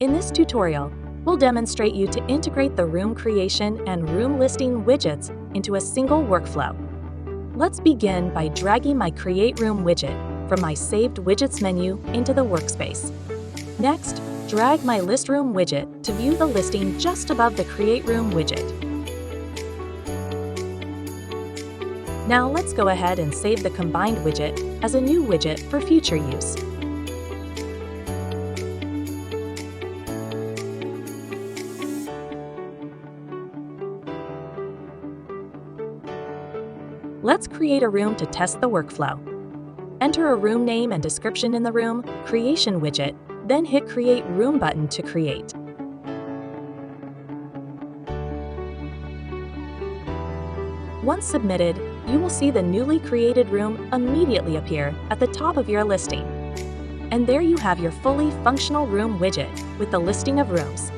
In this tutorial, we'll demonstrate you to integrate the room creation and room listing widgets into a single workflow. Let's begin by dragging my Create Room widget from my Saved Widgets menu into the workspace. Next, drag my List Room widget to view the listing just above the Create Room widget. Now let's go ahead and save the combined widget as a new widget for future use. Let's create a room to test the workflow. Enter a room name and description in the Room Creation widget, then hit Create Room button to create. Once submitted, you will see the newly created room immediately appear at the top of your listing. And there you have your fully functional room widget with the listing of rooms.